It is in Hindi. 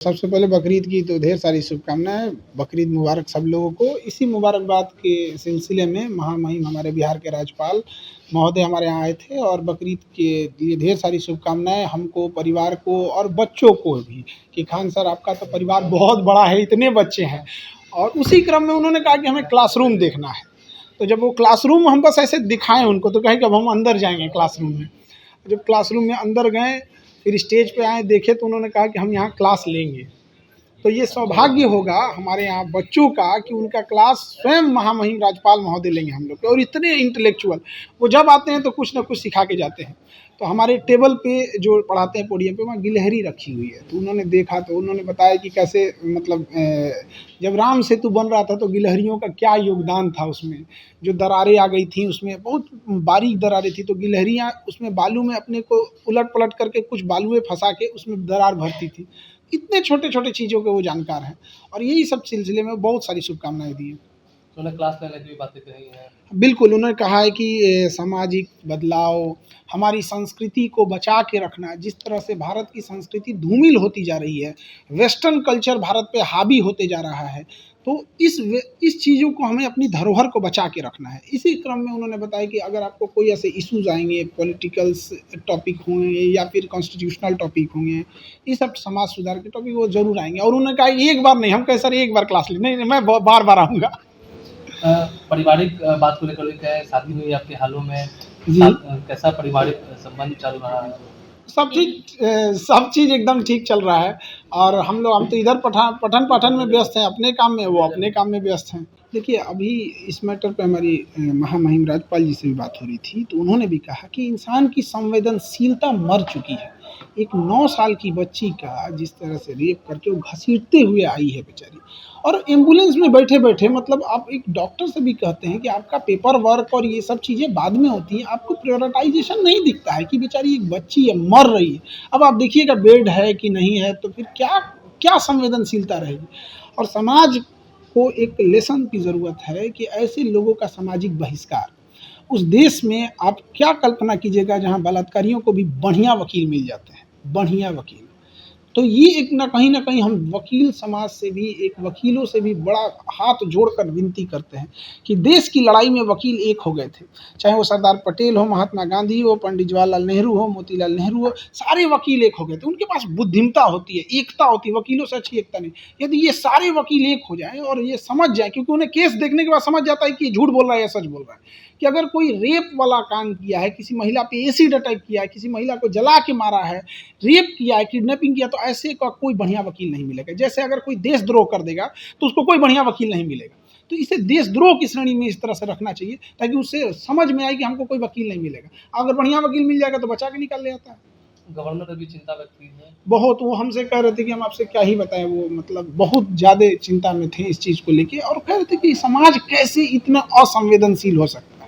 सबसे पहले बकरीद की तो ढेर सारी शुभकामनाएँ। बकरीद मुबारक सब लोगों को। इसी मुबारकबाद के सिलसिले में महामहिम हमारे बिहार के राज्यपाल महोदय हमारे यहाँ आए थे और बकरीद के लिए ढेर सारी शुभकामनाएँ हमको, परिवार को और बच्चों को भी कि खान सर आपका तो परिवार बहुत बड़ा है, इतने बच्चे हैं। और उसी क्रम में उन्होंने कहा कि हमें क्लासरूम देखना है। तो जब वो क्लासरूम हम बस ऐसे दिखाएँ उनको तो कहे कि अब हम अंदर जाएँगे क्लासरूम में। जब क्लासरूम में अंदर गए, फिर स्टेज पे आए, देखे तो उन्होंने कहा कि हम यहाँ क्लास लेंगे। तो ये सौभाग्य होगा हमारे यहाँ बच्चों का कि उनका क्लास स्वयं महामहिम राज्यपाल महोदय लेंगे हम लोग के। और इतने इंटेलेक्चुअल, वो जब आते हैं तो कुछ ना कुछ सिखा के जाते हैं। तो हमारे टेबल पे जो पढ़ाते हैं पोडियम पे, वहाँ गिलहरी रखी हुई है। तो उन्होंने देखा तो उन्होंने बताया कि कैसे मतलब जब राम सेतु बन रहा था तो गिलहरियों का क्या योगदान था उसमें। जो दरारें आ गई थी उसमें, बहुत बारीक दरारें थी, तो गिलहरियाँ उसमें बालू में अपने को उलट पलट करके कुछ बालुएँ फंसा के उसमें दरार भरती थी। इतने छोटे-छोटे चीज़ों के वो जानकार हैं और यही सब सिलसिले में बहुत सारी शुभकामनाएँ दी हैं। तो उन्हें क्लास लेने की भी बातें कही हैं। बिल्कुल, उन्होंने कहा है कि सामाजिक बदलाव, हमारी संस्कृति को बचा के रखना, जिस तरह से भारत की संस्कृति धूमिल होती जा रही है, वेस्टर्न कल्चर भारत पे हावी होते जा रहा है, तो इस चीज़ों को हमें अपनी धरोहर को बचा के रखना है। इसी क्रम में उन्होंने बताया कि अगर आपको कोई ऐसे इश्यूज़ आएँगे, पॉलिटिकल्स टॉपिक होंगे या फिर कॉन्स्टिट्यूशनल टॉपिक होंगे, ये सब समाज सुधार के टॉपिक वो ज़रूर आएँगे। और उन्होंने कहा एक बार नहीं, हम कहे सर एक बार क्लास लें, नहीं मैं बार-बार आऊँगा। पारिवारिक बात को लेकर के शादी हुई आपके हालों में, जी। कैसा पारिवारिक संबंध चल रहा है? सब चीज़ एकदम ठीक चल रहा है और हम तो इधर पठन पाठन में व्यस्त हैं, अपने काम में, वो अपने काम में व्यस्त हैं। देखिए, अभी इस मैटर पे हमारी महामहिम राज्यपाल जी से भी बात हो रही थी, तो उन्होंने भी कहा कि इंसान की संवेदनशीलता मर चुकी है। एक 9 साल की बच्ची का जिस तरह से रेप करके वो घसीटते हुए आई है बेचारी, और एम्बुलेंस में बैठे-बैठे, मतलब आप एक डॉक्टर से भी कहते हैं कि आपका पेपर वर्क और ये सब चीज़ें बाद में होती हैं, आपको प्रायोरिटाइज़ेशन नहीं दिखता है कि बेचारी एक बच्ची है, मर रही है। अब आप देखिएगा बेड है कि नहीं है, तो फिर क्या संवेदनशीलता रहेगी। और समाज को एक लेसन की ज़रूरत है कि ऐसे लोगों का सामाजिक बहिष्कार। उस देश में आप क्या कल्पना कीजिएगा जहाँ बलात्कारियों को भी बढ़िया वकील मिल जाते हैं, बढ़िया वकील। तो ये एक न कहीं हम वकील समाज से भी, एक वकीलों से भी बड़ा हाथ जोड़कर विनती करते हैं कि देश की लड़ाई में वकील एक हो गए थे। चाहे वो सरदार पटेल हो, महात्मा गांधी हो, पंडित जवाहरलाल नेहरू हो, मोतीलाल नेहरू हो, सारे वकील एक हो गए थे। उनके पास बुद्धिमत्ता होती है, एकता होती है, वकीलों से अच्छी एकता नहीं। यदि ये सारे वकील एक हो जाएँ और ये समझ जाएँ, क्योंकि उन्हें केस देखने के बाद समझ जाता है कि ये झूठ बोल रहा है या सच बोल रहा है, कि अगर कोई रेप वाला काम किया है, किसी महिला पे एसिड अटैक किया है, किसी महिला को जला के मारा है, रेप किया है, किडनैपिंग किया, तो ऐसे का कोई बढ़िया वकील नहीं मिलेगा। जैसे अगर कोई देशद्रोह कर देगा तो उसको कोई बढ़िया वकील नहीं मिलेगा। तो इसे देशद्रोह की श्रेणी में इस तरह से रखना चाहिए ताकि उससे समझ में आए कि हमको कोई वकील नहीं मिलेगा। अगर बढ़िया वकील मिल जाएगा तो बचा के निकाल ले आता है। गवर्नर ने भी चिंता व्यक्त की है। बहुत, वो हमसे कह रहे थे कि हम आपसे क्या ही बताएं, वो मतलब बहुत ज़्यादा चिंता में थे इस चीज़ को लेके और कह रहे थे कि समाज कैसे इतना असंवेदनशील हो सकता है।